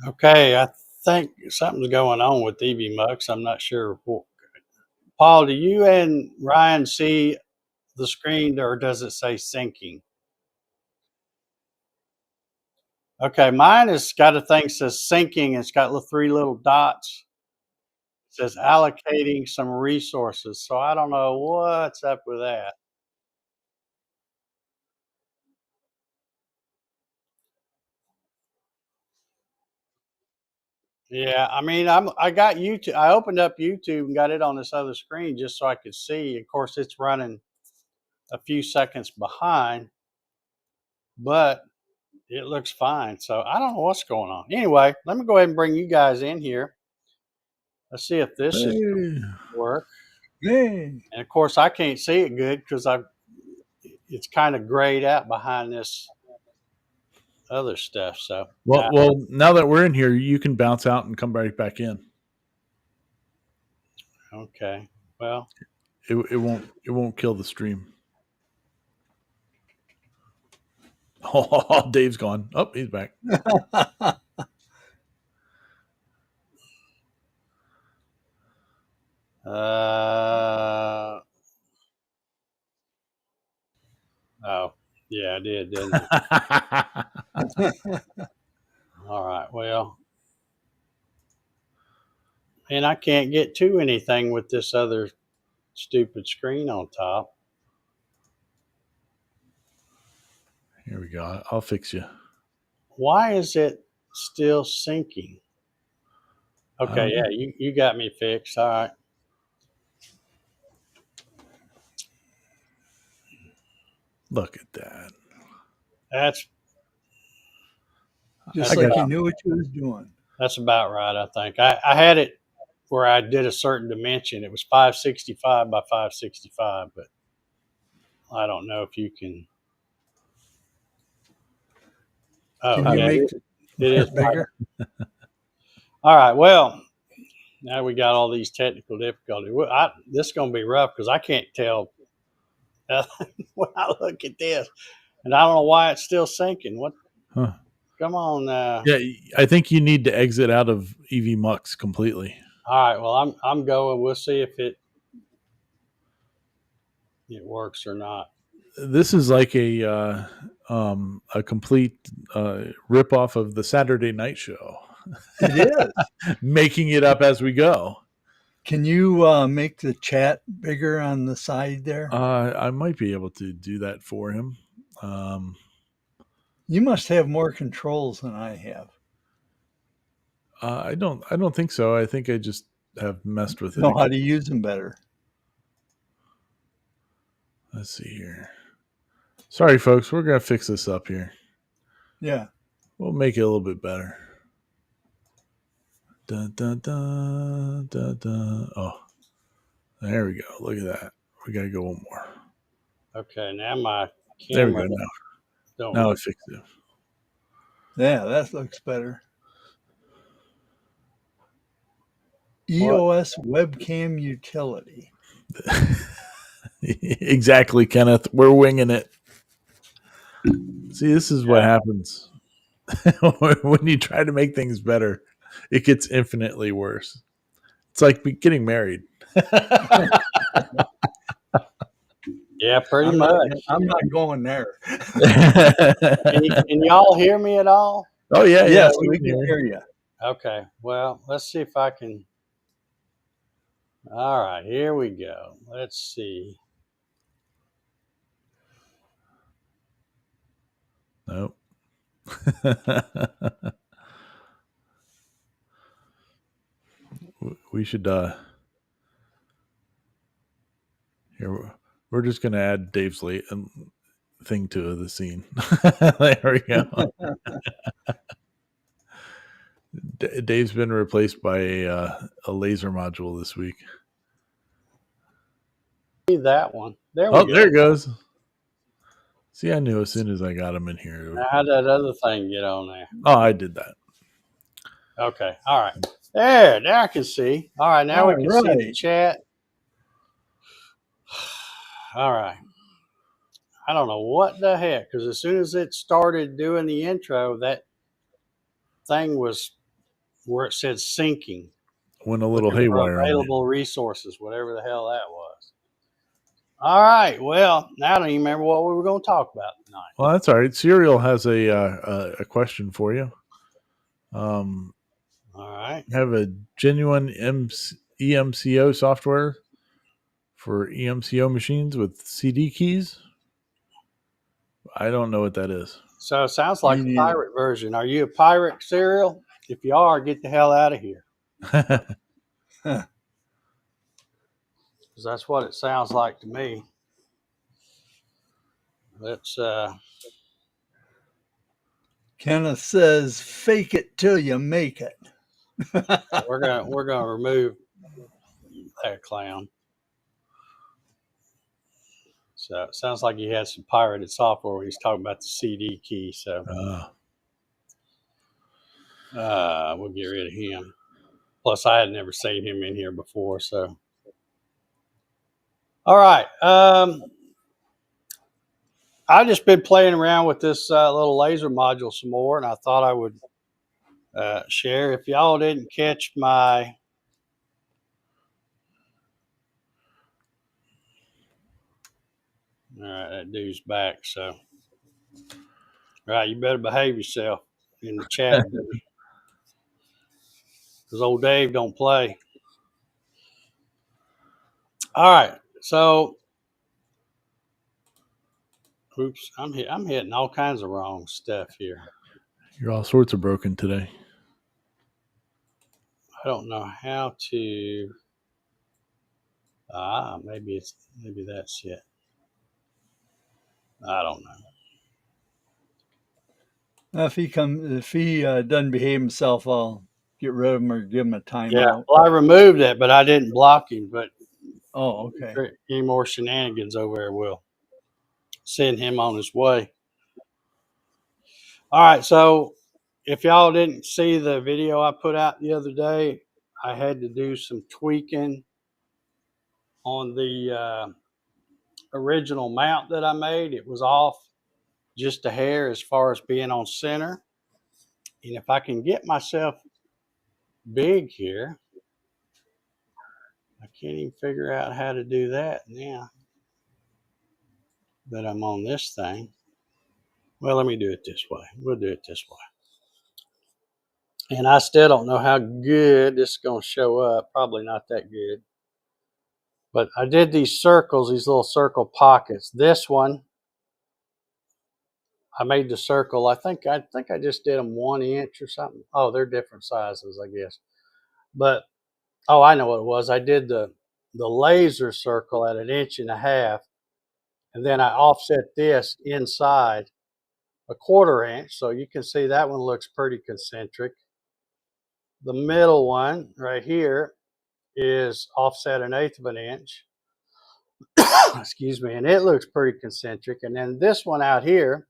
Okay, I think something's going on with EV Mux. I'm not sure. Paul, do you and Ryan see the screen or does it say syncing? Okay, mine has got a thing that says syncing. It's got three little dots. It says allocating some resources. So I don't know what's up with that. Yeah, I mean, I got YouTube. I opened up YouTube and got it on this other screen just so I could see. Of course, it's running a few seconds behind, but it looks fine. So I don't know what's going on. Anyway, let me go ahead and bring you guys in here. Let's see if this is going Hey, to work. hey. And of course, I can't see it good because it's kind of grayed out behind this other stuff. So Well, now that we're in here, you can bounce out and come right back in. okay, well, It won't kill the stream. Oh, Dave's gone. Oh, he's back. uh, oh yeah, I did, didn't I? All right, well, and I can't get to anything with this other stupid screen on top. Here we go. I'll fix you. Why is it still syncing? I Okay, don't yeah, know. you got me fixed. All right. Look at that. That's Just that's like about you knew what you was doing. that's about right, I think. I had it where I did a certain dimension. It was 565 by 565, but I don't know if you can. Oh, Can you yeah, make it is. it bigger? All right. Well, now we got all these technical difficulties. This is going to be rough because I can't tell when I look at this, and I don't know why it's still syncing. What? Huh. Come on. Yeah, I think you need to exit out of EV Mux completely. All right. Well, I'm going. We'll see if it works or not. This is like a complete rip off of the Saturday Night Show. It is. Making it up as we go. Can you make the chat bigger on the side there? I might be able to do that for him. You must have more controls than I have. I don't think so. I think I just have messed with it. Know how to use them better. Let's see here. Sorry, folks. We're gonna fix this up here. Yeah. We'll make it a little bit better. Dun, dun, dun, dun, dun. Oh, there we go. Look at that. We gotta go one more. Okay. Now my There we camera. go. Now I fixed it. Yeah, that looks better. EOS webcam utility. Exactly, Kenneth. We're winging it. See, this is what happens when you try to make things better. It gets infinitely worse. It's like getting married. Yeah, pretty much. I'm not going there. Can y'all hear me at all? Oh yeah, Yes, we can hear you. Okay. Well, let's see if I can. All right, here we go. Let's see. Nope. We should here we're just gonna add Dave's late thing to the scene. There we go. Dave's been replaced by a laser module this week. See that one. There we go. There it goes. See, I knew as soon as I got him in here. Now, how'd that other thing get on there? Oh, I did that. Okay. All right. There I can see. All right. Now we can see the chat. All right. I don't know what the heck, because as soon as it started doing the intro, that thing was where it said syncing. Went a little Looking for haywire on it. available resources, whatever the hell that was. All right. Well, now I don't even remember what we were going to talk about tonight. Well, that's all right. Serial has a question for you. All right. Have a genuine EMCO software for EMCO machines with CD keys? I don't know what that is. So it sounds like Me a neither. pirate version. Are you a pirate, Serial? If you are, get the hell out of here. Because that's what it sounds like to me. Let's Kenneth says, "Fake it till you make it." we're gonna remove that clown. So it sounds like he had some pirated software when he's talking about the CD key. So we'll get rid of him. Plus, I had never seen him in here before. So, all right. I've just been playing around with this little laser module some more, and I thought I would share. If y'all didn't catch my all right, that dude's back. So, all right, you better behave yourself in the chat because old Dave don't play. All right, so oops, I'm hitting all kinds of wrong stuff here. You're all sorts of broken today. I don't know how to. Maybe that's it. I don't know. If he doesn't behave himself, I'll get rid of him or give him a timeout. Yeah, well, I removed it, but I didn't block him. But okay. Any more shenanigans over there will send him on his way. All right, so if y'all didn't see the video I put out the other day, I had to do some tweaking on the original mount that I made. It was off just a hair as far as being on center. And if I can get myself big here, I can't even figure out how to do that now that I'm on this thing. Well, let me do it this way. We'll do it this way. And I still don't know how good this is going to show up. Probably not that good. But I did these circles, these little circle pockets. This one, I made the circle. I think I just did them 1 inch or something. Oh, they're different sizes, I guess. But I know what it was. I did the laser circle at 1.5 inches, and then I offset this inside 1/4 inch. So you can see that one looks pretty concentric. The middle one right here is offset 1/8 inch. Excuse me, and it looks pretty concentric. And then this one out here,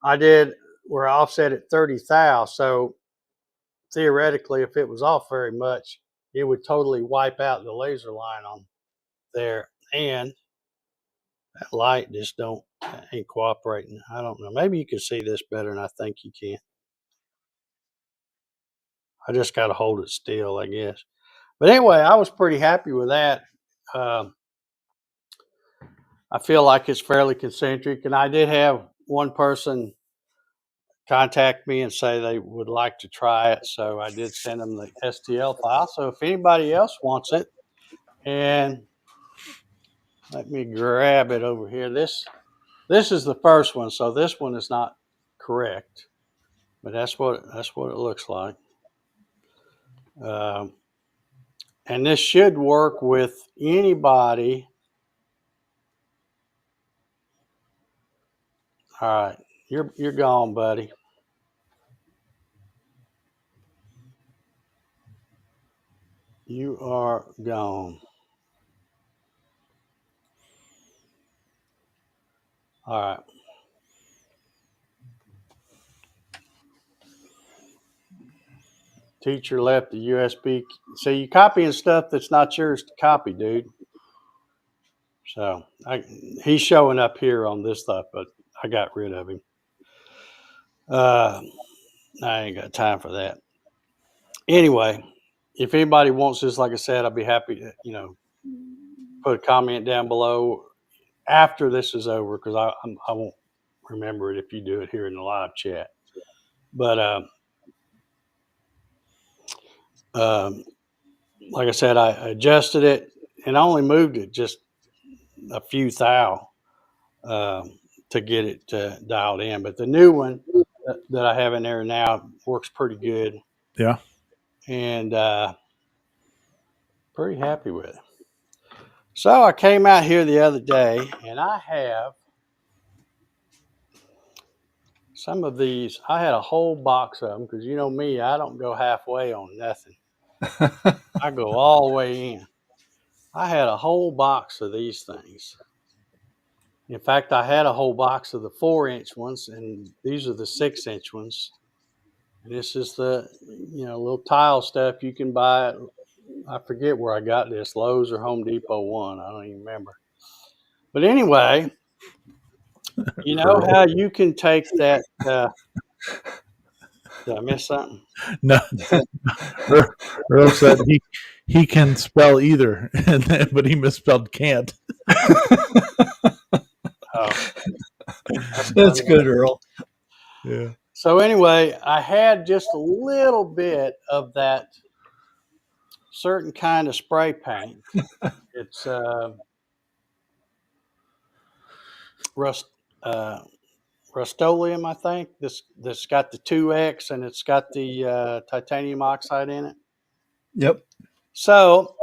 I did where I offset at 30 thou. So theoretically, if it was off very much, it would totally wipe out the laser line on there. And that light just ain't cooperating. I don't know. Maybe you can see this better than I think you can. I just got to hold it still, I guess. But anyway, I was pretty happy with that. I feel like it's fairly concentric, and I did have one person contact me and say they would like to try it, so I did send them the STL file. So if anybody else wants it, and let me grab it over here. This is the first one, so this one is not correct, but that's what it looks like. And this should work with anybody. All right, you're gone, buddy. You are gone. All right. Teacher left the USB. So you copying stuff that's not yours to copy, dude. So he's showing up here on this stuff, but I got rid of him. I ain't got time for that. anyway, if anybody wants this, like I said, I'll be happy to, put a comment down below after this is over, because I won't remember it if you do it here in the live chat. But like I said, I adjusted it and I only moved it just a few thou to get it dialed in. But the new one that I have in there now works pretty good. Yeah. And pretty happy with it. So I came out here the other day and I have some of these. I had a whole box of them because you know me, I don't go halfway on nothing. I go all the way in. I had a whole box of these things. In fact, I had a whole box of the 4-inch ones, and these are the 6-inch ones. And this is the, little tile stuff you can buy. I forget where I got this, Lowe's or Home Depot one. I don't even remember. But anyway, you know how you can take that. Did I miss something? No. Earl said he can spell either, but he misspelled can't. Oh, That's good, Earl. Yeah. So anyway, I had just a little bit of that certain kind of spray paint. It's Rust-Oleum, I think. This got the 2X and it's got the titanium oxide in it. Yep. So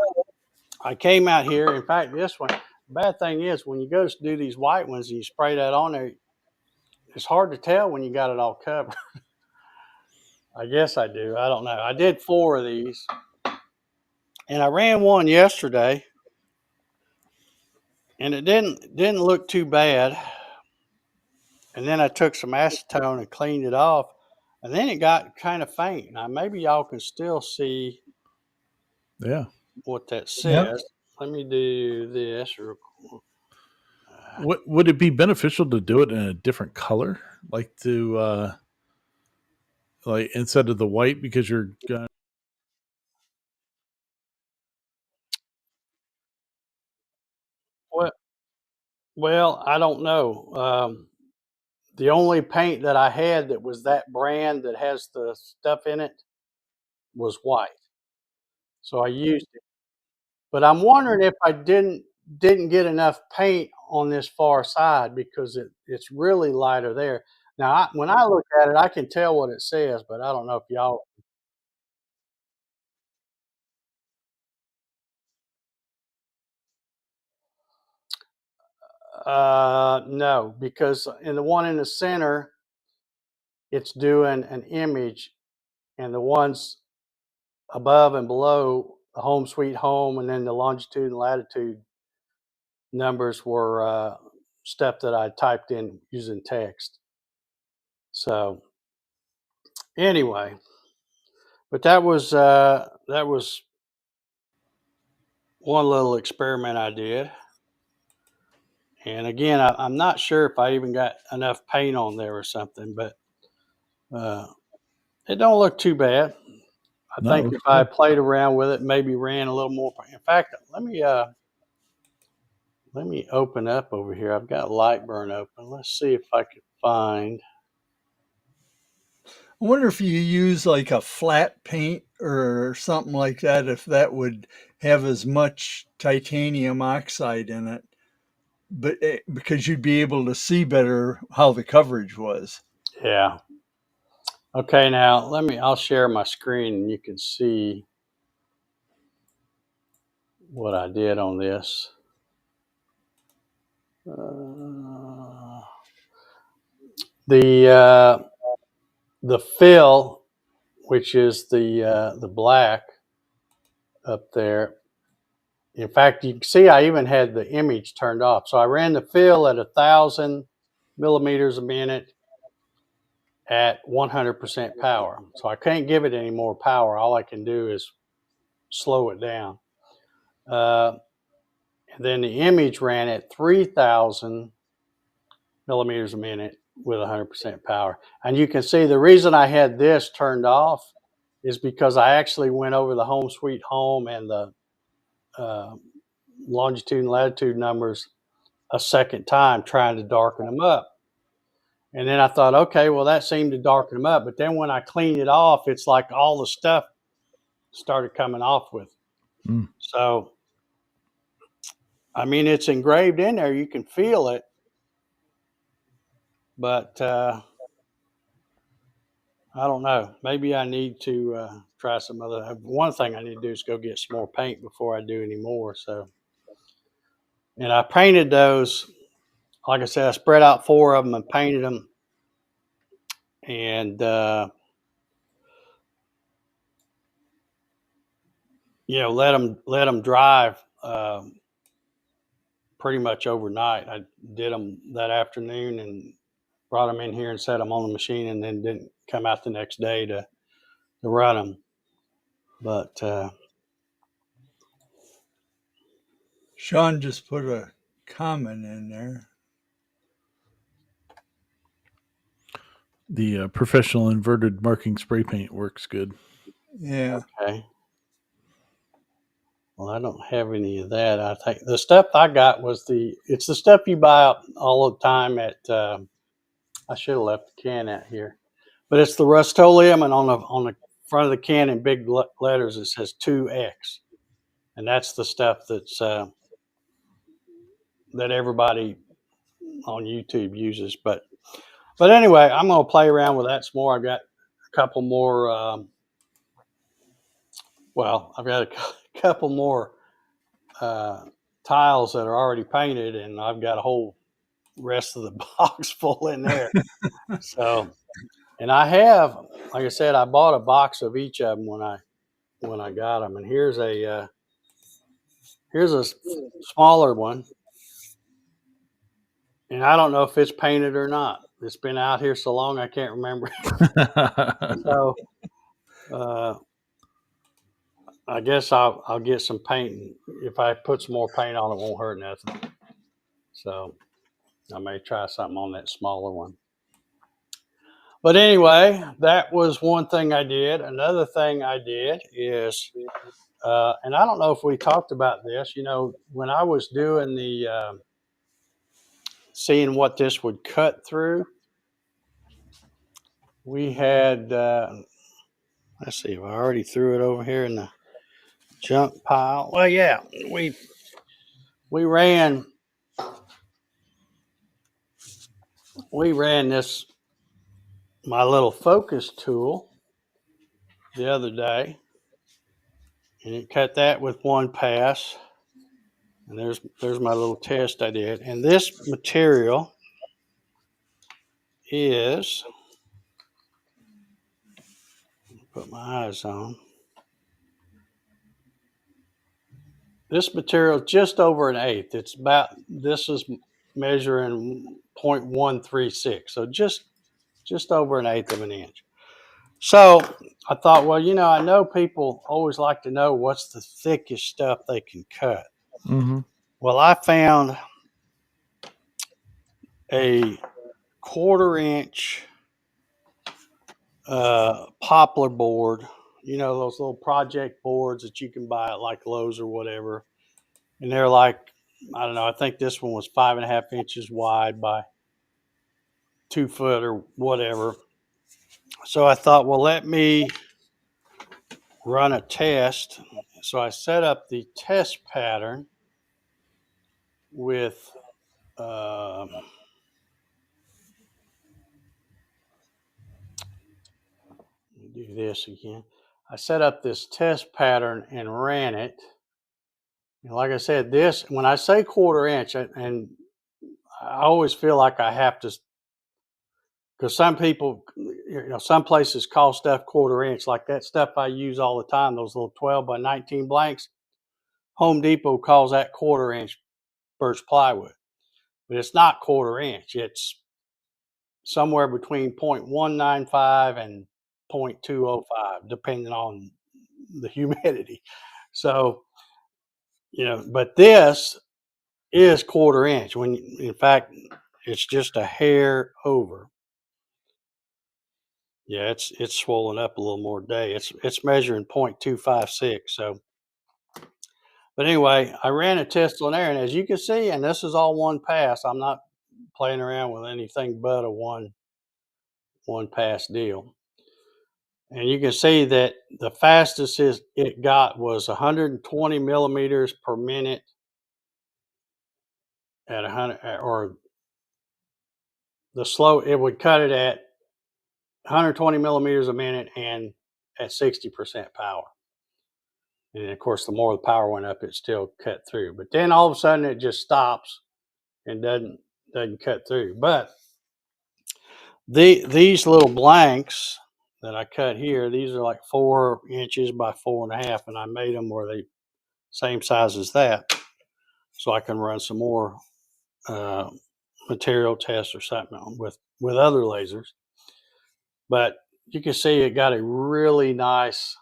I came out here. In fact, this one. The bad thing is when you go to do these white ones and you spray that on there, it's hard to tell when you got it all covered. I guess I do. I don't know. I did 4 of these, and I ran one yesterday, and it didn't look too bad. And then I took some acetone and cleaned it off, and then it got kind of faint. Now maybe y'all can still see what that says. Yep. Let me do this real quick. Would it be beneficial to do it in a different color, like to like instead of the white, because you're gonna? Well, I don't know. The only paint that I had that was that brand that has the stuff in it was white, so I used it. But I'm wondering if I didn't get enough paint on this far side because it's really lighter there. Now, when I look at it, I can tell what it says, but I don't know if y'all. No, because in the one in the center, it's doing an image, and the ones above and below, the home sweet home, and then the longitude and latitude numbers were stuff that I typed in using text. So anyway, but that was one little experiment I did. And again, I'm not sure if I even got enough paint on there or something, but it don't look too bad. I think if I played around with it, maybe ran a little more. In fact, let me open up over here. I've got Lightburn open. Let's see if I can find. I wonder if you use like a flat paint or something like that, if that would have as much titanium oxide in it, but because you'd be able to see better how the coverage was. Yeah. Okay, now I'll share my screen and you can see what I did on this. The fill, which is the black up there. In fact, you can see I even had the image turned off. So I ran the fill at 1,000 millimeters a minute at 100% power. So I can't give it any more power. All I can do is slow it down. And then the image ran at 3,000 millimeters a minute with 100% power. And you can see the reason I had this turned off is because I actually went over the home sweet home and the longitude and latitude numbers a second time trying to darken them up. And then I thought, okay, well, that seemed to darken them up. But then when I cleaned it off, it's like all the stuff started coming off with. Mm. So, I mean, it's engraved in there. You can feel it. But I don't know. Maybe I need to try some other. One thing I need to do is go get some more paint before I do any more. So, and I painted those. Like I said, I spread out 4 of them and painted them. And let them dry pretty much overnight. I did them that afternoon and brought them in here and set them on the machine, and then didn't come out the next day to run them. But Sean just put a comment in there. The professional inverted marking spray paint works good. Yeah. okay. Well, I don't have any of that. I think the stuff I got was it's the stuff you buy all the time at. I should have left the can out here, but it's the Rust-Oleum, and on the front of the can in big letters it says 2X, and that's the stuff that's that everybody on YouTube uses. But anyway, I'm gonna play around with that some more. I've got a couple more. I've got a couple more tiles that are already painted, and I've got a whole rest of the box full in there. So, and I have, like I said, I bought a box of each of them when I got them. And here's a smaller one, and I don't know if it's painted or not. It's been out here so long I can't remember. So, I guess I'll get some paint. If I put some more paint on, it won't hurt nothing. So, I may try something on that smaller one. But anyway, that was one thing I did. Another thing I did is, and I don't know if we talked about this, when I was doing the seeing what this would cut through, we had, let's see if I already threw it over here in the junk pile. Well, yeah, we ran this, my little focus tool the other day, and it cut that with one pass. And there's my little test I did. And this material is, put my eyes on. This material just over 1/8. This is measuring 0.136. So just over 1/8 of an inch. So I thought, well, I know people always like to know what's the thickest stuff they can cut. Mm-hmm. Well, I found a 1/4-inch poplar board, those little project boards that you can buy at like Lowe's or whatever. And they're like, I don't know, I think this one was 5.5 inches wide by 2 foot or whatever. So I thought, well, let me run a test. So I set up the test pattern with, let me do this again. I set up this test pattern and ran it. And like I said, when I say 1/4 inch, and I always feel like I have to, because some people, some places call stuff 1/4 inch, like that stuff I use all the time, those little 12 by 19 blanks. Home Depot calls that 1/4 inch birch plywood, but it's not 1/4 inch. It's somewhere between 0.195 and 0.205, depending on the humidity. So, but this is 1/4 inch, when in fact it's just a hair over. Yeah, it's swollen up a little more today. It's measuring 0.256. So, but anyway, I ran a test on there, and as you can see, and this is all one pass. I'm not playing around with anything but a one pass deal. And you can see that the fastest it got was 120 millimeters per minute at 100, or the slow, it would cut it at 120 millimeters a minute and at 60% power. And of course, the more the power went up, it still cut through. But then all of a sudden, it just stops and doesn't cut through. But these little blanks that I cut here, these are like 4 inches by 4.5, and I made them where they same size as that, so I can run some more material tests or something with other lasers. But you can see it got a really nice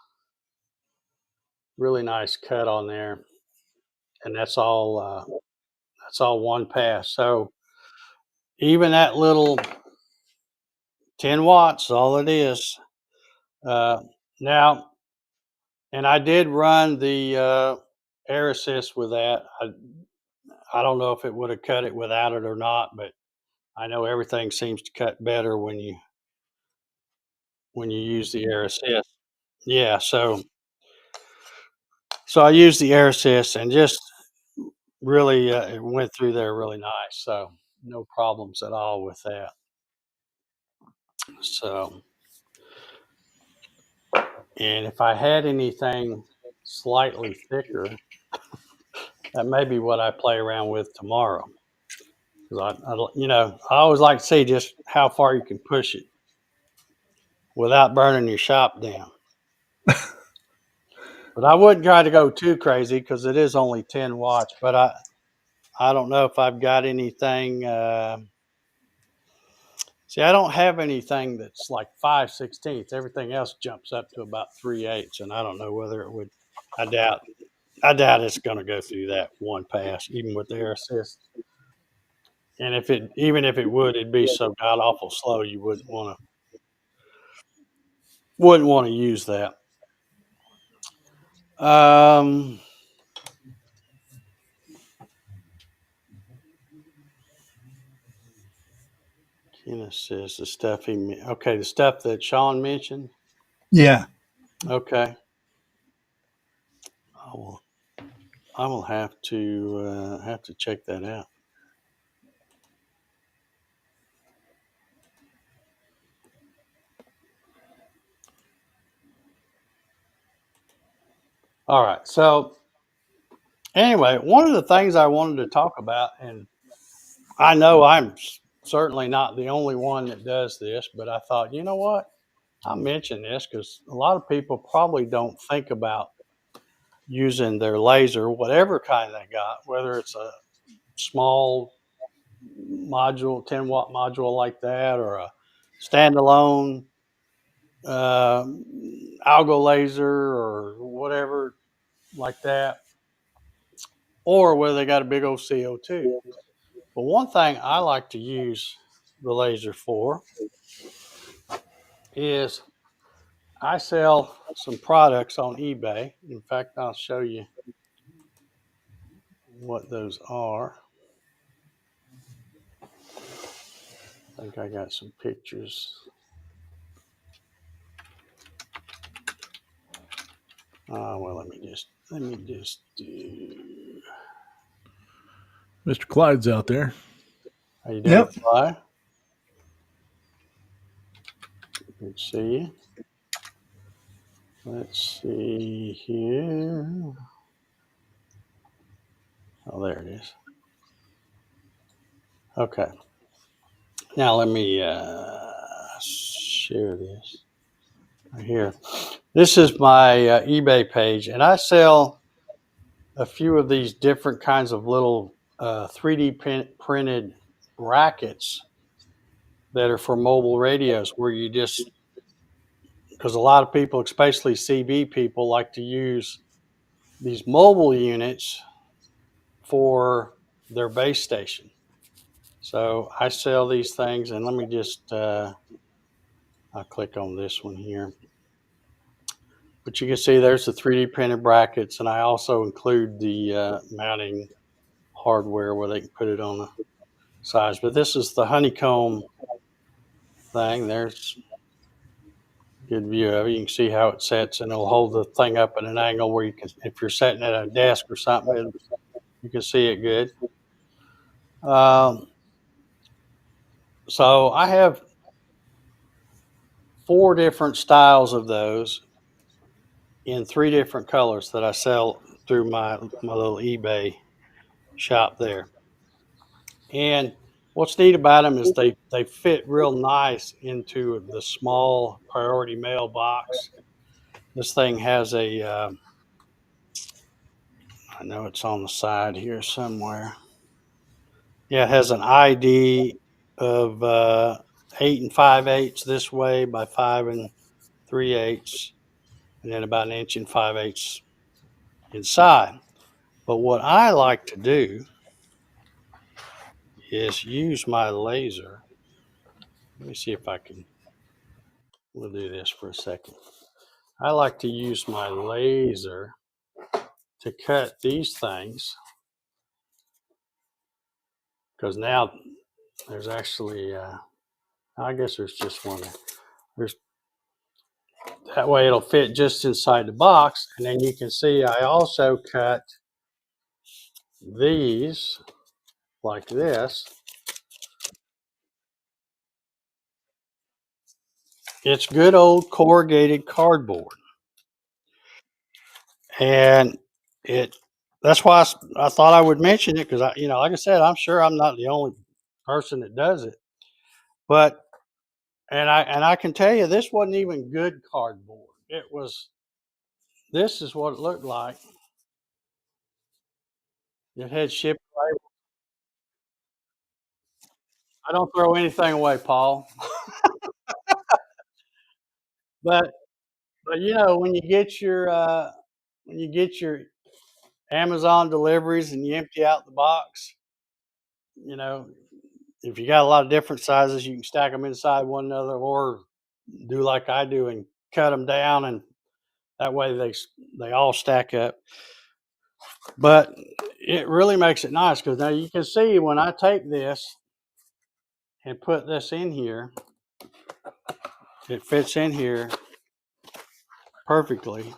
cut on there, and that's all one pass. So even that little 10 watts, all it is. Now, and I did run the air assist with that. I don't know if it would have cut it without it or not, but I know everything seems to cut better when you use the air assist. Yeah, so I used the air assist and just really it went through there really nice. So no problems at all with that. So, and if I had anything slightly thicker, that may be what I play around with tomorrow. Because I always like to see just how far you can push it without burning your shop down. But I wouldn't try to go too crazy because it is only 10 watts. But I don't know if I've got anything. See, I don't have anything that's like 5/16. Everything else jumps up to about 3/8, and I don't know whether it would. I doubt it's going to go through that one pass, even with the air assist. And even if it would, it'd be so god awful slow you wouldn't want to use that. Assist the stuff the stuff that Sean mentioned. Yeah. Okay. I will have to check that out. All right. So anyway, one of the things I wanted to talk about, and I know I'm certainly not the only one that does this, but I thought, you know what? I'll mention this because a lot of people probably don't think about using their laser, whatever kind they got, whether it's a small module, 10 watt module like that, or a standalone algo laser or whatever like that, or whether they got a big old CO2. But one thing I like to use the laser for is I sell some products on eBay. In fact, I'll show you what those are. I think I got some pictures. Well, let me just do. Mr. Clyde's out there. How you doing, Yep. Clyde? Good to see you. Let's see here. Oh, there it is. Okay. Now let me share this right here. This is my eBay page, and I sell a few of these different kinds of little 3D printed brackets that are for mobile radios, where you just, because a lot of people, especially CB people, like to use these mobile units for their base station. So I sell these things, and let me just, I I'll click on this one here. But you can see there's the 3D printed brackets, and I also include the mounting hardware where they can put it on the sides. But this is the honeycomb thing. There's a good view of it. You can see how it sets, and it'll hold the thing up at an angle where you can, if you're sitting at a desk or something, you can see it good. So I have 4 different styles of those in 3 different colors that I sell through my little eBay shop there. And what's neat about them is they fit real nice into the small priority mail box. This thing has a, I know it's on the side here somewhere. Yeah, it has an ID of 8 5/8 this way by 5 3/8, and then about 1 5/8 inches inside. But what I like to do is use my laser. Let me see if I can, we'll do this for a second. I like to use my laser to cut these things, because now there's actually, I guess there's just one. There's, that way it'll fit just inside the box. And then you can see I also cut these like this. It's good old corrugated cardboard. And that's why I thought I would mention it, because like I said, I'm sure I'm not the only person that does it. But and I can tell you, this wasn't even good cardboard. This is what it looked like. It had shipping label. I don't throw anything away, Paul. But when you get your Amazon deliveries and you empty out the box, if you got a lot of different sizes, you can stack them inside one another, or do like I do and cut them down, and that way they all stack up. But it really makes it nice, because now you can see when I take this and put this in here, it fits in here perfectly,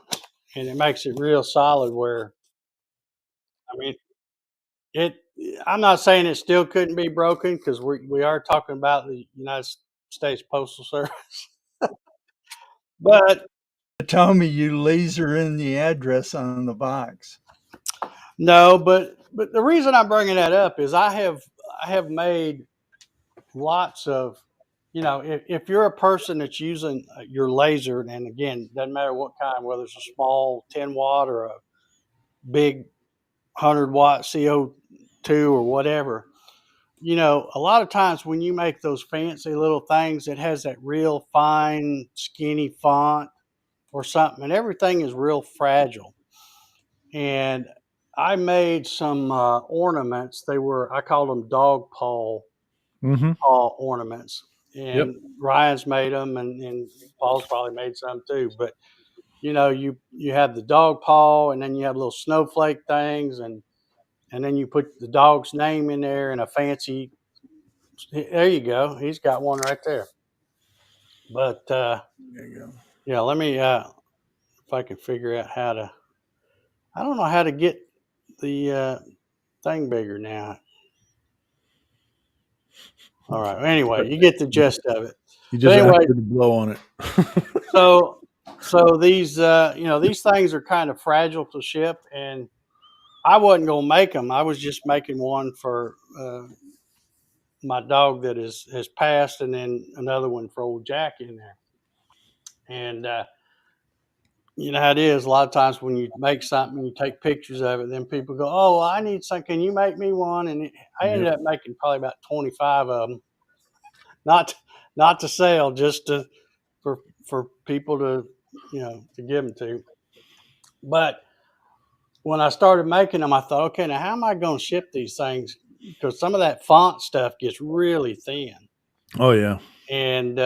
and it makes it real solid. Where, I mean, I'm not saying it still couldn't be broken, because we are talking about the United States Postal Service. But Tell me you laser in the address on the box. no, but the reason I'm bringing that up is I have made lots of, if you're a person that's using your laser, and again, doesn't matter what kind, whether it's a small 10-watt or a big 100-watt CO2 or whatever, a lot of times when you make those fancy little things, it has that real fine, skinny font or something, and everything is real fragile. And I made some ornaments. I called them dog paw ornaments. And Ryan's made them, and Paul's probably made some too. But you have the dog paw, and then you have little snowflake things, and then you put the dog's name in there in a fancy. There you go. He's got one right there. But there you go. let me if I can figure out how to. I don't know how to get the thing bigger now. All right. Anyway, you get the gist of it. You just have to blow on it. So these these things are kind of fragile to ship, and I wasn't gonna make them. I was just making one for my dog that has passed, and then another one for old Jack in there. And you know how it is. A lot of times when you make something, you take pictures of it, then people go, "Oh, I need some. Can you make me one?" And I ended up making probably about 25 of them, not to sell, just for people to to give them to. But when I started making them, I thought, okay, now how am I going to ship these things? Because some of that font stuff gets really thin. Oh yeah. And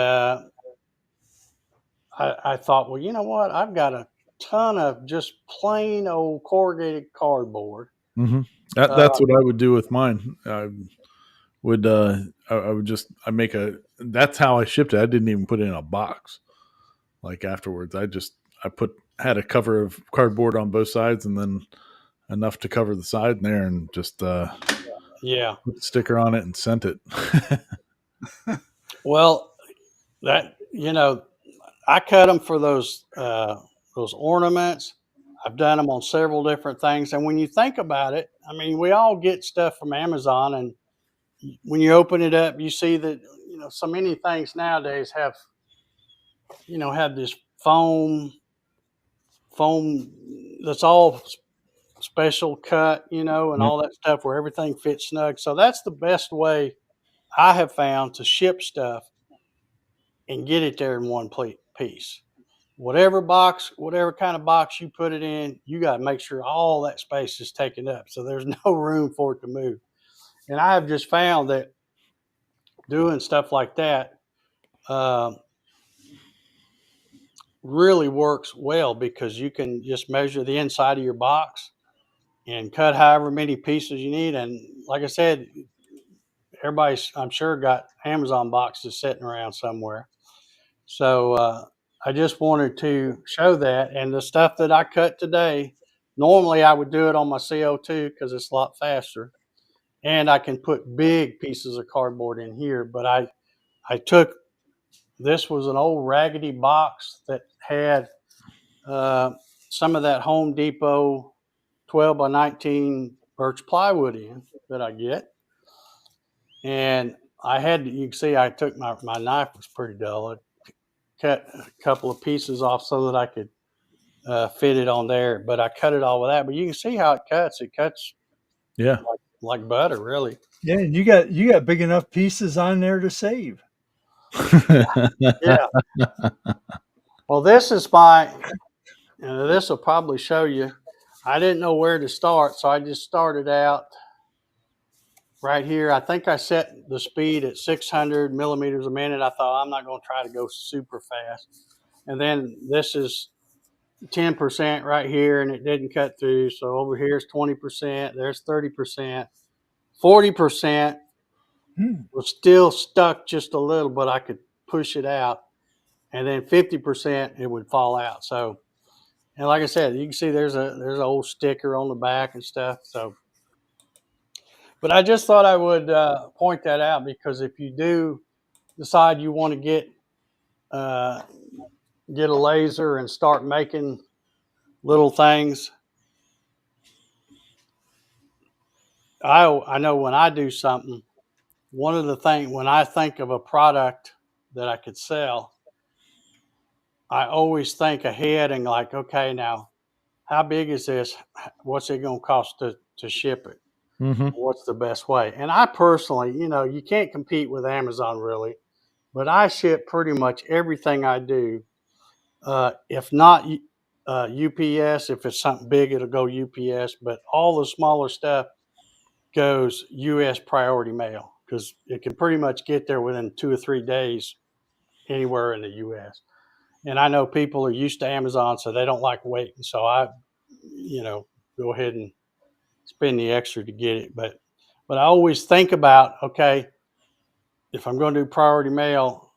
I thought, well, you know what? I've got a ton of just plain old corrugated cardboard. Mm-hmm. Uh, That's what I would do with mine. Would I would just I make a that's how I shipped it. I didn't even put it in a box. Like afterwards, I had a cover of cardboard on both sides, and then enough to cover the side in there, and just yeah. put the sticker on it and sent it. Well, that I cut them for those ornaments. I've done them on several different things, and when you think about it, I mean, we all get stuff from Amazon, and when you open it up, you see that so many things nowadays have this foam that's all special cut, and Yep. all that stuff where everything fits snug. So that's the best way I have found to ship stuff and get it there in one piece. Whatever kind of box you put it in, you got to make sure all that space is taken up so there's no room for it to move. And I have just found that doing stuff like that really works well because you can just measure the inside of your box and cut however many pieces you need. And like I said, everybody's, I'm sure, got Amazon boxes sitting around somewhere. So I just wanted to show that. And the stuff that I cut today, normally I would do it on my CO2 because it's a lot faster. And I can put big pieces of cardboard in here. But this was an old raggedy box that had some of that Home Depot 12 by 19 birch plywood in that I get. And you can see I took my knife was pretty dull. I cut a couple of pieces off so that I could fit it on there, but I cut it all with that. But you can see how it cuts. It cuts Yeah. like butter, really. Yeah, and you got big enough pieces on there to save. Yeah. Well, this will probably show you. I didn't know where to start, so I just started out right here. I think I set the speed at 600 millimeters a minute. I thought I'm not going to try to go super fast. And then this is 10% right here, and it didn't cut through. So over here is 20%. There's 30%. 40% was still stuck just a little, but I could push it out. And then 50% it would fall out. So, and like I said, you can see there's an old sticker on the back and stuff. So, but I just thought I would point that out because if you do decide you want to get a laser and start making little things, I know when I do something, one of the things when I think of a product that I could sell, I always think ahead and like, okay, now how big is this? What's it going to cost to ship it? Mm-hmm. What's the best way? And I personally, you can't compete with Amazon really, but I ship pretty much everything I do. If not UPS, if it's something big, it'll go UPS, but all the smaller stuff goes US priority mail because it can pretty much get there within 2 or 3 days anywhere in the US. And I know people are used to Amazon, so they don't like waiting. So I, go ahead and spend the extra to get it. But I always think about, okay, if I'm going to do priority mail,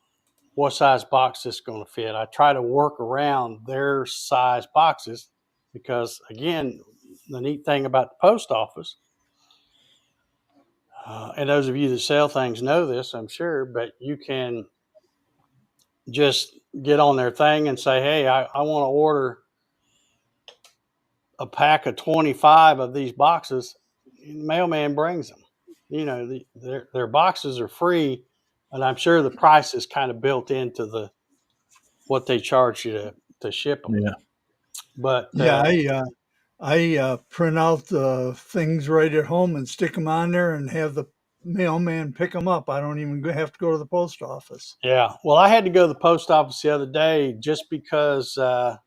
what size box is going to fit? I try to work around their size boxes because, again, the neat thing about the post office, and those of you that sell things know this, I'm sure, but you can just get on their thing and say, hey, I want to order a pack of 25 of these boxes. And the mailman brings them. Their boxes are free, and I'm sure the price is kind of built into what they charge you to ship them. Yeah. But Yeah, I print out the things right at home and stick them on there and have the mailman pick them up. I don't even have to go to the post office. yeah, well, I had to go to the post office the other day just because I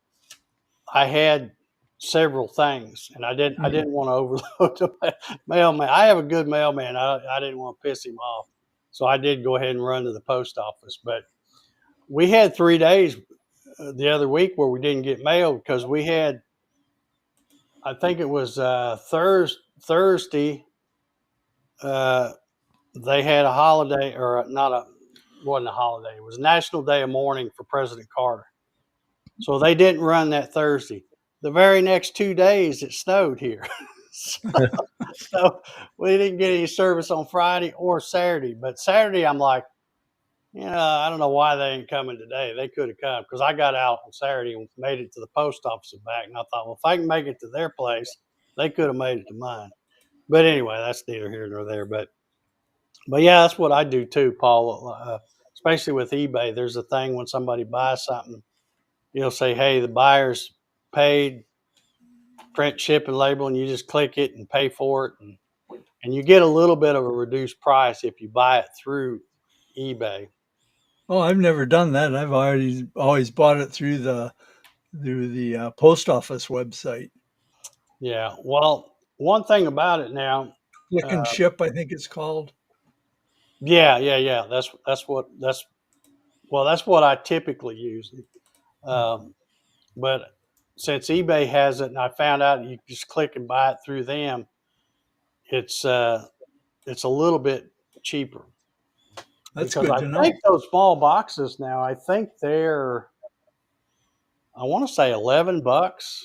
had several things, and I didn't want to overload the mailman. I have a good mailman. I didn't want to piss him off, so I did go ahead and run to the post office. But we had 3 days the other week where we didn't get mail because we had, I think it was Thursday. They had a holiday, or not a, wasn't a holiday. It was National Day of Mourning for President Carter. So they didn't run that Thursday. The very next 2 days, it snowed here. So we didn't get any service on Friday or Saturday. But Saturday, I'm like, I don't know why they ain't coming today. They could have come because I got out on Saturday and made it to the post office and back. And I thought, well, if I can make it to their place, they could have made it to mine. But anyway, that's neither here nor there. But yeah, that's what I do too, Paul. Especially with eBay, there's a thing when somebody buys something, you'll say, hey, the buyer's paid, print, ship, and label, and you just click it and pay for it. And you get a little bit of a reduced price if you buy it through eBay. Oh, I've never done that. I've always bought it through the post office website. Yeah. Well, one thing about it now. Click and ship, I think it's called. Yeah. That's what I typically use. But since eBay has it, and I found out you just click and buy it through them, it's a little bit cheaper. That's because good I to know. think those small boxes now, I think they're, I want to say $11.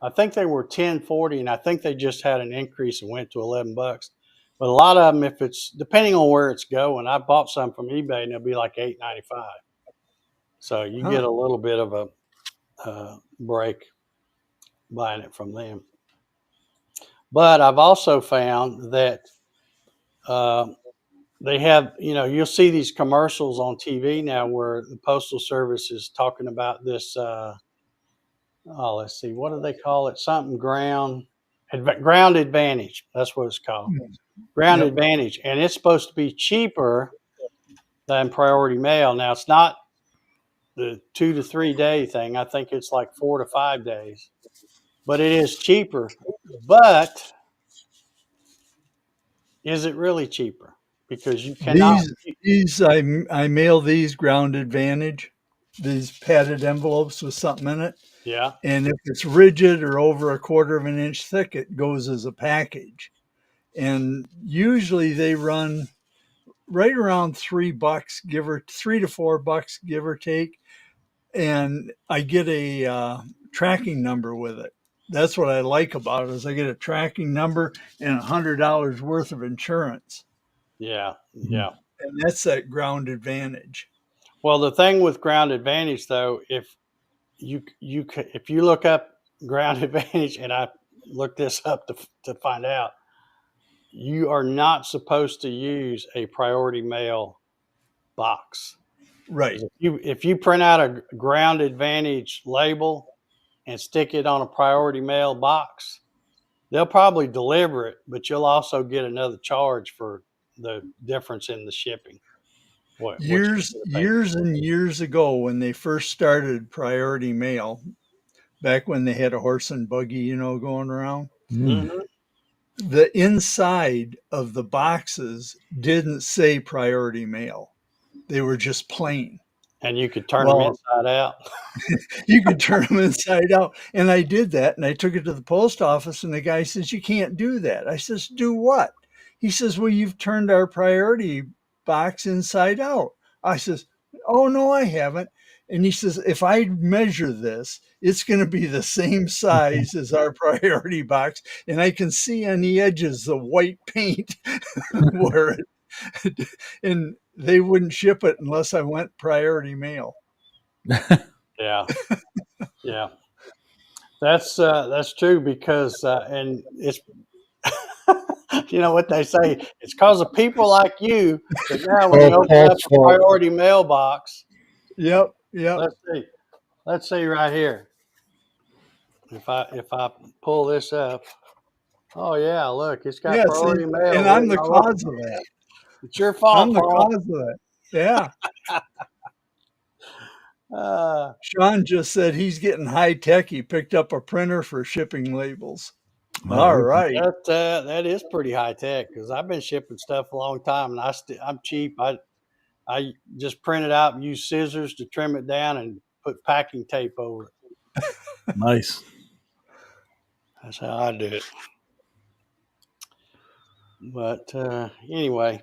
I think they were $10.40, and I think they just had an increase and went to $11. But a lot of them, if it's depending on where it's going, I bought some from eBay and they'll be like $8.95. So you get a little bit of a break buying it from them. But I've also found that they have, you'll see these commercials on TV now where the Postal Service is talking about this. Let's see, what do they call it? Something ground advantage. That's what it's called. Ground advantage. And it's supposed to be cheaper than priority mail. Now, it's not the 2 to 3 day thing. I think it's like 4 to 5 days. But it is cheaper. But is it really cheaper? Because you cannot. These I mail these ground advantage, these padded envelopes with something in it. Yeah. And if it's rigid or over 1/4 of an inch thick, it goes as a package. And usually they run right around $3, $3 to $4, give or take. And I get a tracking number with it. That's what I like about it is I get a tracking number and $100 worth of insurance. Yeah. And that's that ground advantage. Well, the thing with ground advantage, though, if you look up ground advantage, and I looked this up to find out, you are not supposed to use a priority mail box. Right. If you print out a ground advantage label and stick it on a priority mail box, they'll probably deliver it, but you'll also get another charge for the difference in the shipping. Years and years ago, when they first started priority mail, back when they had a horse and buggy, going around, the inside of the boxes didn't say priority mail. They were just plain. And you could turn them inside out. You could turn them inside out. And I did that, and I took it to the post office, and the guy says, you can't do that. I says, do what? He says, well, you've turned our priority box inside out. I says, oh, no, I haven't. And he says, if I measure this, it's going to be the same size as our priority box. And I can see on the edges the white paint and they wouldn't ship it unless I went priority mail. Yeah. That's true because, and it's, you know what they say, it's because of people like you that now when you open up a priority mailbox. Yep. Let's see right here. If I pull this up, oh yeah, look, it's got priority mail. And I'm the cause of that. It's your fault. I'm the cause of that. Yeah. Sean just said he's getting high tech. He picked up a printer for shipping labels. All right. That is pretty high tech because I've been shipping stuff a long time and I'm cheap. I just print it out and use scissors to trim it down and put packing tape over it. Nice. That's how I do it. But anyway,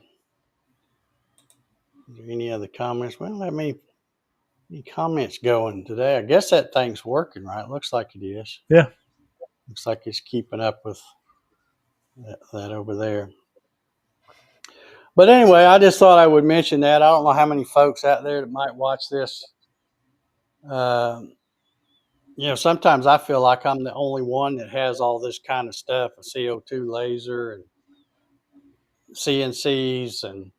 is there any other comments? Well, I mean, any comments going today? I guess that thing's working, right? Looks like it is. Yeah. Looks like it's keeping up with that over there. But anyway, I just thought I would mention that. I don't know how many folks out there that might watch this. Sometimes I feel like I'm the only one that has all this kind of stuff, a CO2 laser and CNCs and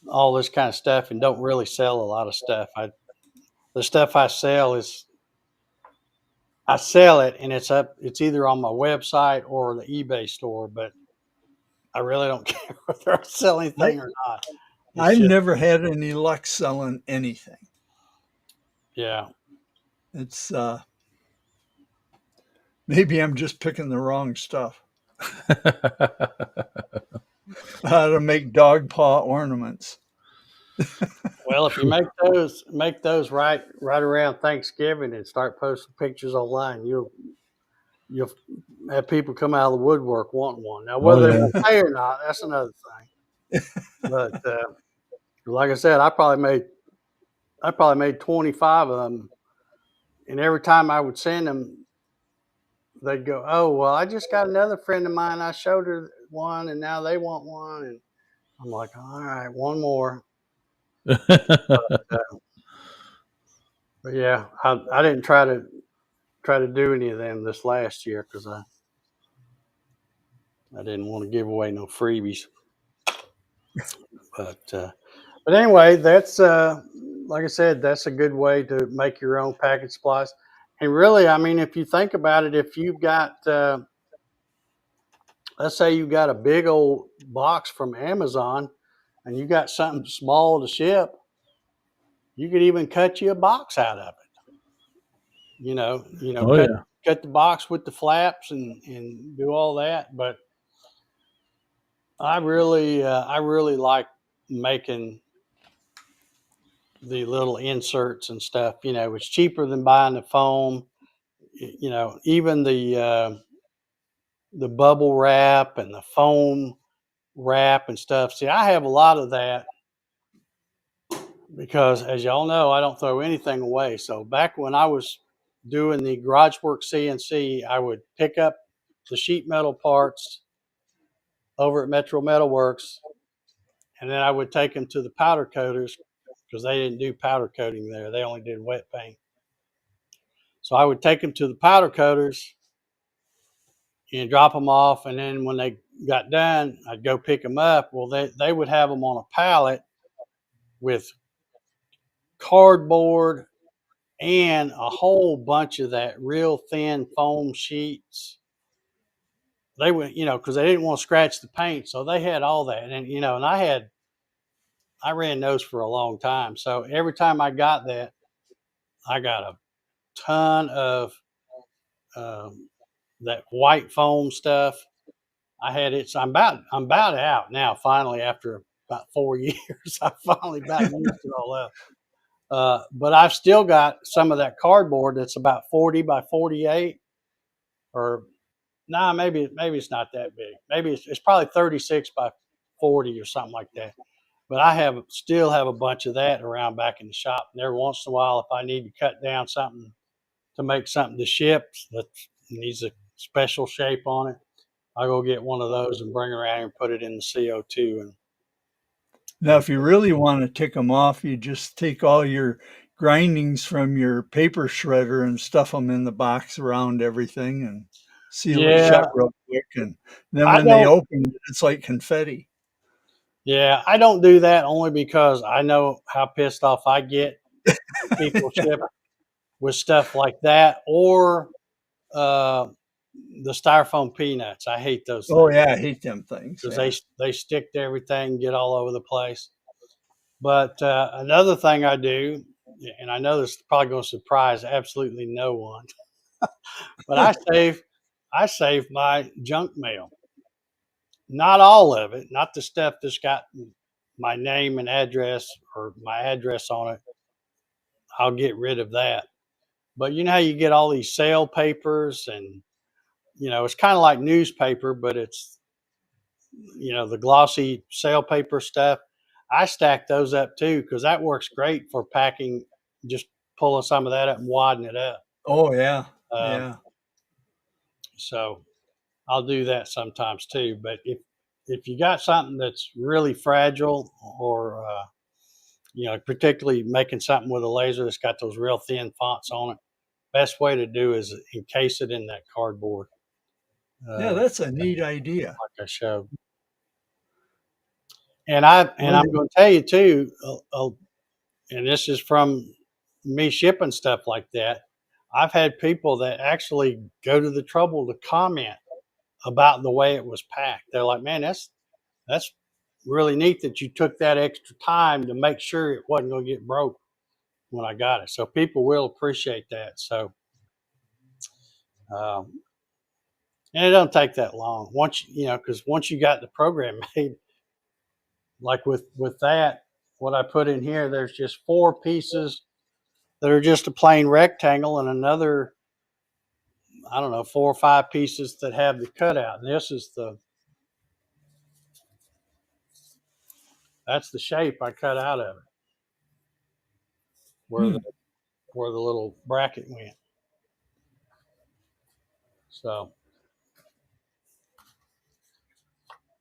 all this kind of stuff, and don't really sell a lot of stuff. The stuff I sell I sell it, and it's either on my website or the eBay store, but I really don't care whether I sell anything or not. I've never had any luck selling anything. Yeah. It's maybe I'm just picking the wrong stuff. How to make dog paw ornaments. Well, if you make those right around Thanksgiving and start posting pictures online, you'll have people come out of the woodwork wanting one. Now, whether they pay or not, that's another thing. But like I said, I probably made 25 of them, and every time I would send them, they'd go, "Oh, well, I just got another friend of mine. I showed her one, and now they want one." And I'm like, "All right, one more." But yeah, I didn't try to do any of them this last year because I didn't want to give away no freebies. But anyway, that's like I said, that's a good way to make your own package supplies. And really, I mean, if you think about it, if you've got let's say you got a big old box from Amazon and you got something small to ship, you could even cut you a box out of it. Cut the box with the flaps and do all that. But I really like making the little inserts and stuff. It's cheaper than buying the foam. Even the bubble wrap and the foam wrap and stuff. See, I have a lot of that because, as y'all know, I don't throw anything away. So back when I was doing the garage work CNC, I would pick up the sheet metal parts over at Metro Metal Works, and then I would take them to the powder coaters because they didn't do powder coating there. They only did wet paint. So I would take them to the powder coaters and drop them off, and then when they got done, I'd go pick them up. Well, they would have them on a pallet with cardboard and a whole bunch of that real thin foam sheets. They would, because they didn't want to scratch the paint, so they had all that, and and I ran those for a long time. So every time I got that, I got a ton of that white foam stuff. I had it. So I'm about out now. Finally, after about 4 years, I finally about used it all up. But I've still got some of that cardboard that's about 40 by 48, or maybe it's not that big. Maybe it's probably 36 by 40 or something like that. But I still have a bunch of that around back in the shop. And every once in a while, if I need to cut down something to make something to ship that needs a special shape on it, I'll go get one of those and bring it around and put it in the CO2. And now, if you really want to tick them off, you just take all your grindings from your paper shredder and stuff them in the box around everything and seal it shut real quick. And then when they open it, it's like confetti. Yeah, I don't do that only because I know how pissed off I get when people ship with stuff like that, or the styrofoam peanuts. I hate those things. Oh yeah, I hate them things because they stick to everything, get all over the place. But another thing I do, and I know this is probably going to surprise absolutely no one, but I save my junk mail. Not all of it, not the stuff that's got my name and address or my address on it. I'll get rid of that. But you know how you get all these sale papers, and it's kind of like newspaper, but it's the glossy sale paper stuff. I stack those up too because that works great for packing. Just pulling some of that up and wadding it up. Oh yeah, Um, yeah. so I'll do that sometimes too. But if you got something that's really fragile, or particularly making something with a laser that's got those real thin fonts on it, best way to do is encase it in that cardboard. Yeah, Uh, that's a neat idea. like I showed. And I'm One, going to tell you too, and this is from me shipping stuff like that. I've had people that actually go to the trouble to comment about the way it was packed. They're like, "Man, that's really neat that you took that extra time to make sure it wasn't going to get broke when I got it." So people will appreciate that. So, um, and it don't take that long because once you got the program made, like with that, what I put in here, there's just 4 pieces that are just a plain rectangle, and another, I don't know, 4 or 5 pieces that have the cutout. And that's the shape I cut out of it, where the hmm. where the little bracket went. So,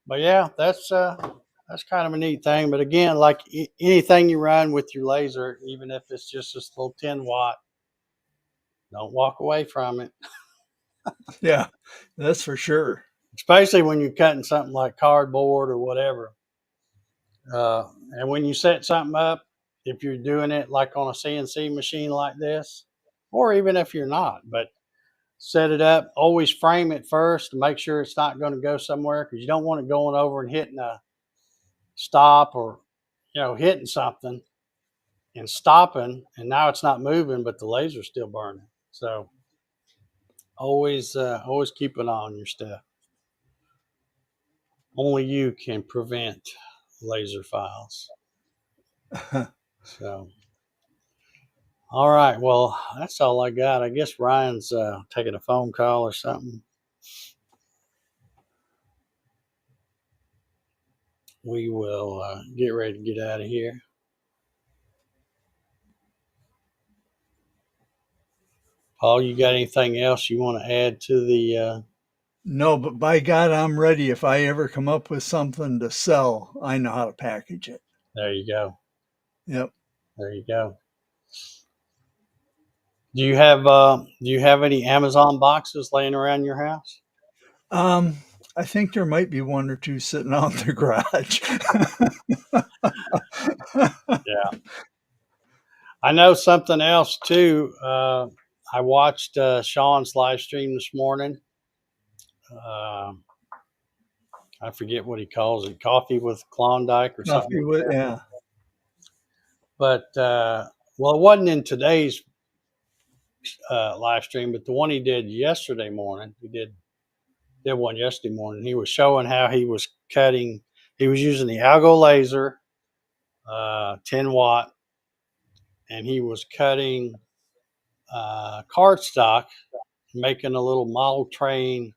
but yeah, that's kind of a neat thing. But again, like anything you run with your laser, even if it's just this little 10 watt, don't walk away from it. Yeah, that's for sure. Especially when you're cutting something like cardboard or whatever. And when you set something up, if you're doing it like on a CNC machine like this, or even if you're not, but set it up, always frame it first to make sure it's not going to go somewhere, because you don't want it going over and hitting a stop, or hitting something and stopping, and now it's not moving but the laser's still burning. So always keep an eye on your stuff. Only you can prevent laser files. So all right, well, that's all I got. I guess Ryan's taking a phone call or something. We will get ready to get out of here. Paul, you got anything else you want to add to the? No, but by God, I'm ready. If I ever come up with something to sell, I know how to package it. There you go. Yep. There you go. Do you have any Amazon boxes laying around your house? Um, I think there might be 1 or 2 sitting out in the garage. Yeah. I know something else too. I watched Sean's live stream this morning. Uh, I forget what he calls it, coffee with Klondike or something Coffee like with, that. yeah. But well, it wasn't in today's live stream, but the one he did yesterday morning. He did one yesterday morning. He was showing how he was cutting. He was using the algo laser, 10 watt, and he was cutting cardstock, making a little model train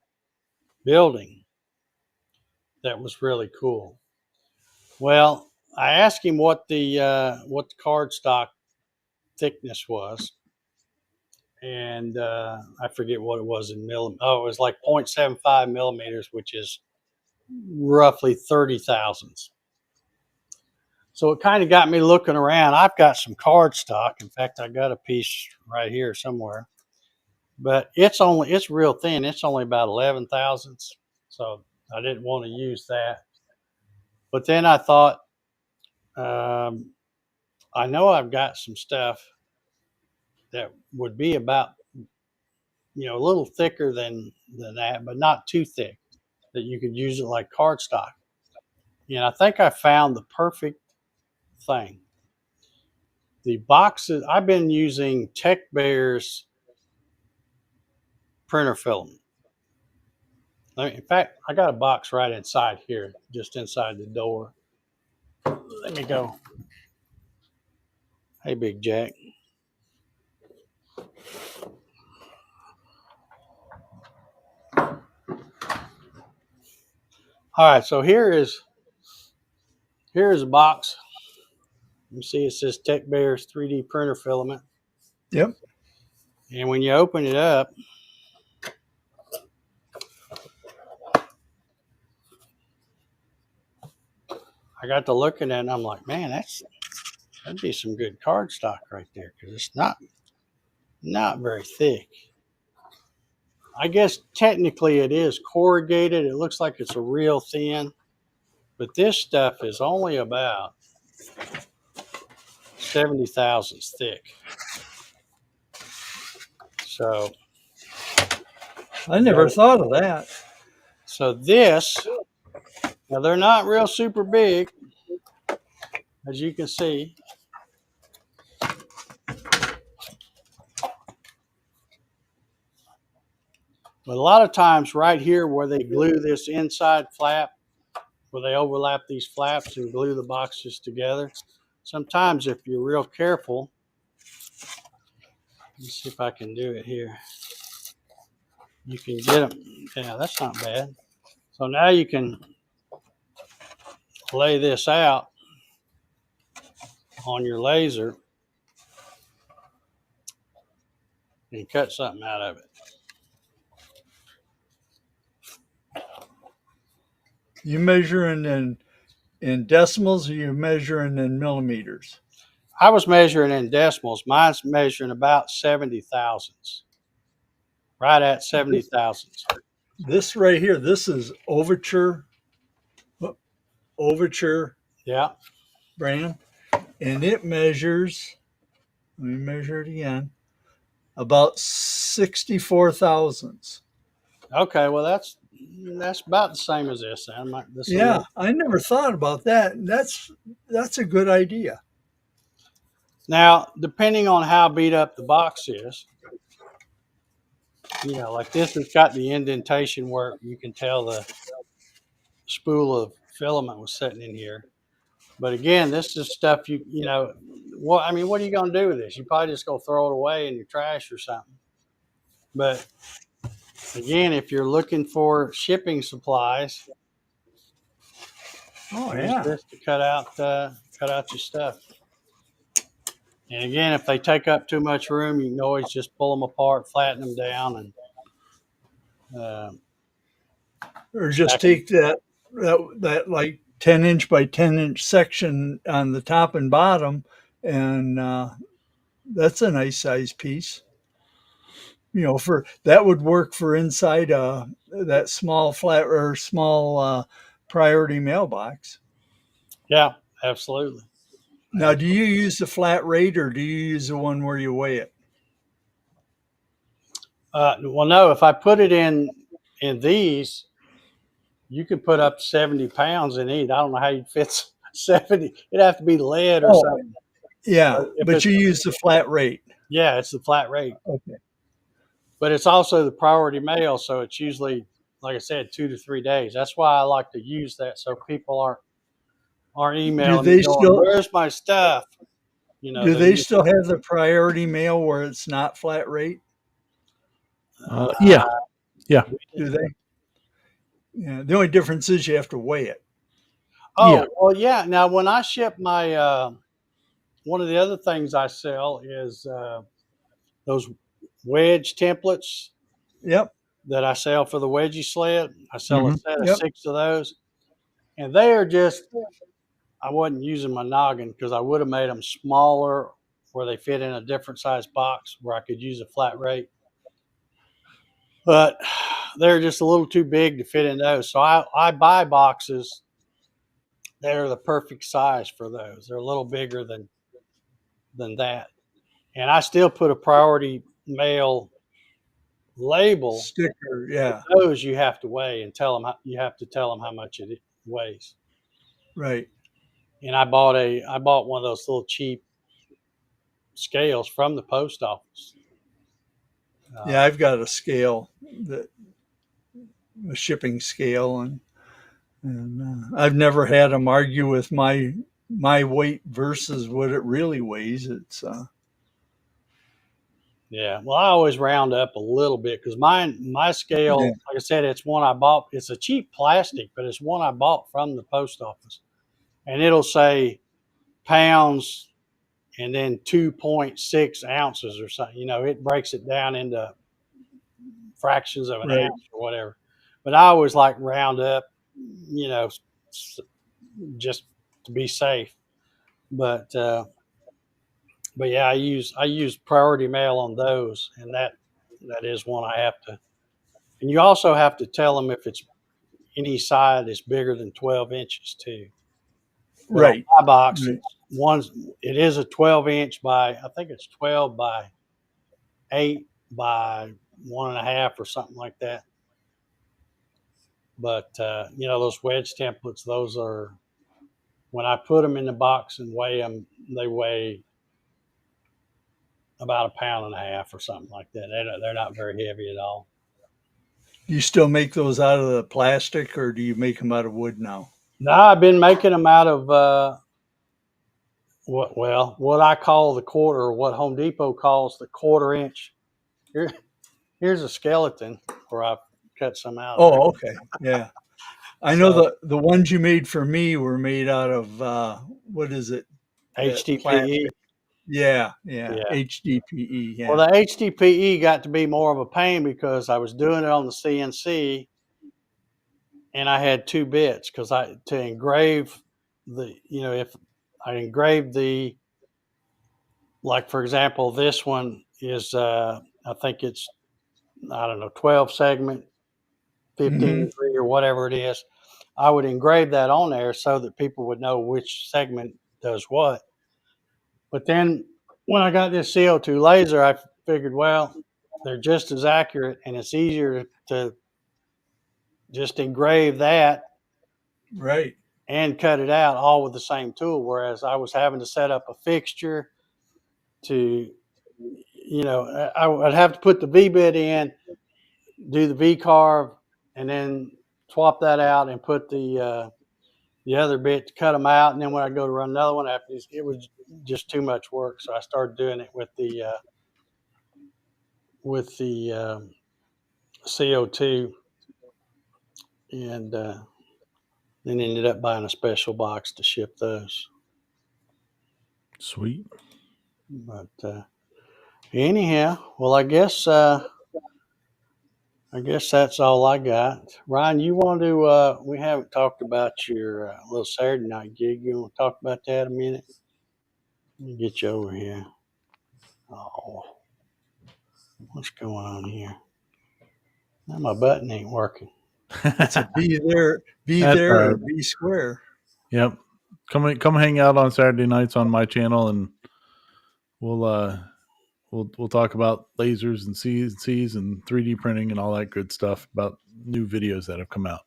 building that was really cool. Well, I asked him what the cardstock thickness was, and I forget what it was in millimeters. Oh, it was like 0.75 millimeters, which is roughly 30 thousandths. So it kind of got me looking around. I've got some cardstock. In fact, I got a piece right here somewhere, but it's real thin. It's only about 11 thousandths. So I didn't want to use that. But then I thought, I know I've got some stuff that would be about, a little thicker than that, but not too thick, that you could use it like cardstock. And I think I found the perfect thing. The boxes, I've been using Tech Bear's printer filament. In fact, I got a box right inside here, just inside the door. Let me go. Hey, Big Jack. All right, so here's a box. You see it says Tech Bears 3D printer filament. Yep. And when you open it up, I got to looking at it and I'm like, man, that'd be some good cardstock right there because it's not very thick. I guess technically it is corrugated. It looks like it's a real thin, but this stuff is only about 70 thousandths thick. So I never thought of that. So this, now they're not real super big, as you can see. But a lot of times right here where they glue this inside flap, where they overlap these flaps and glue the boxes together, sometimes if you're real careful, let's see if I can do it here. You can get them. Yeah, that's not bad. So now you can lay this out on your laser and cut something out of it. You measuring in decimals, or you measuring in millimeters? I was measuring in decimals. Mine's measuring about 70 thousandths. Right at 70 thousandths. This right here, this is Overture Yeah. brand, and it measures, let me measure it again, about 64 thousandths. Okay, well that's about the same as this. Yeah, I never thought about that. That's a good idea. Now, depending on how beat up the box is, like this has got the indentation where you can tell the spool of filament was sitting in here. But again, this is stuff what are you going to do with this? You probably just go throw it away in your trash or something. But again, if you're looking for shipping supplies, use this to cut out your stuff. And again, if they take up too much room, you can always just pull them apart, flatten them down, and or just take that like 10-inch by 10-inch section on the top and bottom, and that's a nice size piece. For that would work for inside that small flat or small priority mailbox. yeah, absolutely. Now, do you use the flat rate, or do you use the one where you weigh it? Well, no, if I put it in these, you could put up to 70 pounds in each. I don't know how you'd fit 70. It'd have to be lead or something. Yeah, but you use the flat rate. Yeah, it's the flat rate. Okay. But it's also the priority mail, so it's usually, like I said, 2 to 3 days. That's why I like to use that so people aren't emailing me going, where's my stuff? Do they still have the priority mail where it's not flat rate? Yeah. Do they? Yeah. The only difference is you have to weigh it. Oh, Yeah. well, yeah. Now, when I ship my, one of the other things I sell is those wedge templates. Yep. That I sell for the wedgie sled. I sell a set of Yep. 6 of those. And they are just, I wasn't using my noggin because I would have made them smaller where they fit in a different size box where I could use a flat rate. But they're just a little too big to fit in those. So I buy boxes that are the perfect size for those. They're a little bigger than that. And I still put a priority mail label sticker. Yeah. Those you have to weigh and tell them, how much it weighs. Right. And I bought one of those little cheap scales from the post office. Yeah, I've got a scale, a shipping scale, and I've never had them argue with my weight versus what it really weighs. It's Yeah. Well, I always round up a little bit because my scale, Yeah. like I said, it's one I bought. It's a cheap plastic, but it's one I bought from the post office, and it'll say pounds and then 2.6 ounces or something. It breaks it down into fractions of an Right. ounce or whatever. But I always like round up, just to be safe. But yeah, I use priority mail on those, and that is one I have to. And you also have to tell them if it's any side is bigger than 12 inches too. But on Right. my box, Right. it is a 12 inch by, I think it's 12 by 8 by 1.5 or something like that. But those wedge templates, those are, when I put them in the box and weigh them, they weigh about 1.5 pounds or something like that. They're not very heavy at all. Do you still make those out of the plastic, or do you make them out of wood now? No, I've been making them out of what I call the quarter, or what Home Depot calls the 1/4 inch. Here's a skeleton where I've cut some out of there. Oh, okay. Yeah. I know So the ones you made for me were made out of what is it? That HDPE. plastic. Yeah, yeah. Yeah. HDPE. Well, Yeah. the HDPE got to be more of a pain because I was doing it on the CNC, and I had two bits because to engrave if I engraved like for example, this one is I think it's, I don't know, 12 segment, 15 Hmm. degree or whatever it is. I would engrave that on there so that people would know which segment does what. But then when I got this CO2 laser, I figured, well, they're just as accurate, and it's easier to just engrave that Right. and cut it out all with the same tool. Whereas I was having to set up a fixture to, I'd have to put the V bit in, do the V carve, and then swap that out and put the other bit to cut them out. And then when I go to run another one after this, it was just too much work. So I started doing it with the CO2, and then ended up buying a special box to ship those. Sweet. But anyhow, well, I guess that's all I got. Ryan, you want to? We haven't talked about your little Saturday night gig. You want to talk about that a minute? Let me get you over here. Oh, what's going on here? Now my button ain't working. It's a be That's there, all or right. be square. Yep. Come hang out on Saturday nights on my channel, and we'll talk about lasers and CNCs and 3D printing and all that good stuff about new videos that have come out.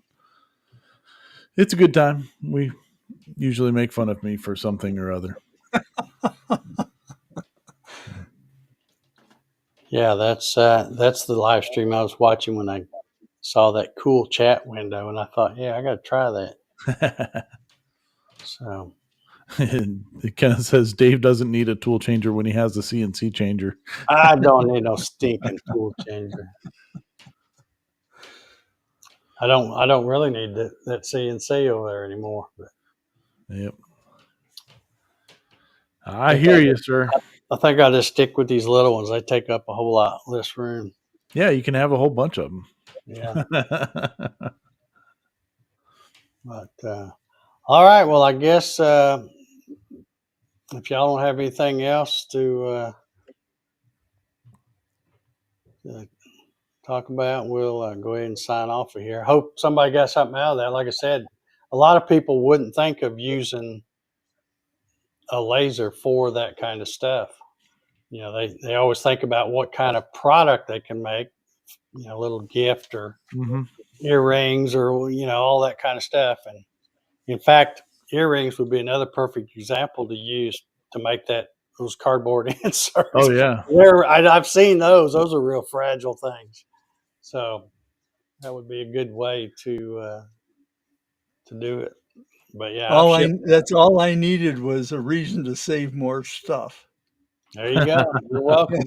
It's a good time. We usually make fun of me for something or other. Yeah, that's the live stream I was watching when I saw that cool chat window, and I thought, yeah, I got to try that. So It kind of says Dave doesn't need a tool changer when he has the CNC changer. I don't need no stinking tool changer. I don't really need that CNC over there anymore. But Yep. I hear you, sir. I think I'll just stick with these little ones. They take up a whole lot less room. Yeah, you can have a whole bunch of them. Yeah. But all right. Well, I guess if y'all don't have anything else to talk about, we'll go ahead and sign off of here. I hope somebody got something out of that. Like I said, a lot of people wouldn't think of using a laser for that kind of stuff. They always think about what kind of product they can make, a little gift or earrings or, all that kind of stuff. And in fact, earrings would be another perfect example to use to make those cardboard inserts. Oh yeah. I've seen those. Those are real fragile things. So that would be a good way to do it. But yeah, That's all I needed was a reason to save more stuff. there you go. You're welcome.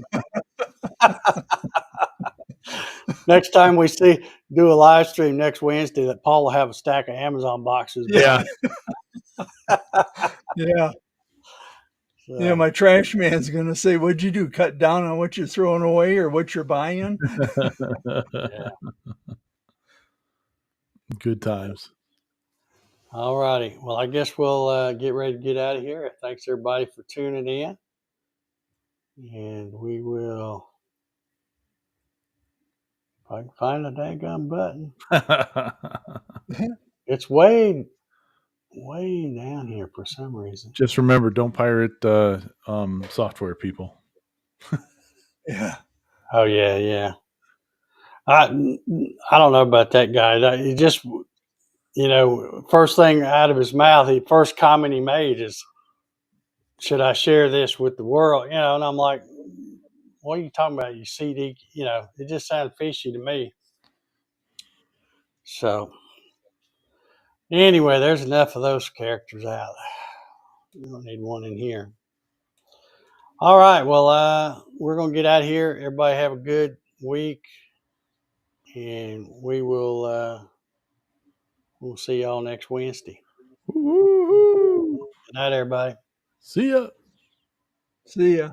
Next time we do a live stream next Wednesday, that Paul will have a stack of Amazon boxes. Yeah. Yeah. So, Yeah, my trash man's gonna say, "What'd you do? Cut down on what you're throwing away or what you're buying?" yeah. Good times. All righty. Well, I guess we'll get ready to get out of here. Thanks everybody for tuning in, and we will. If I can find the daggum button, it's way down here for some reason. Just remember, don't pirate software, people. Yeah. Oh yeah. I don't know about that guy. He just, first thing out of his mouth, the first comment he made is, "Should I share this with the world?" And I'm like, "What are you talking about? You CD?" It just sounded fishy to me. So anyway, there's enough of those characters out. We don't need one in here. All right. Well, we're gonna get out of here. Everybody have a good week, and we'll see y'all next Wednesday. Woo-hoo. Good night, everybody. See ya. See ya.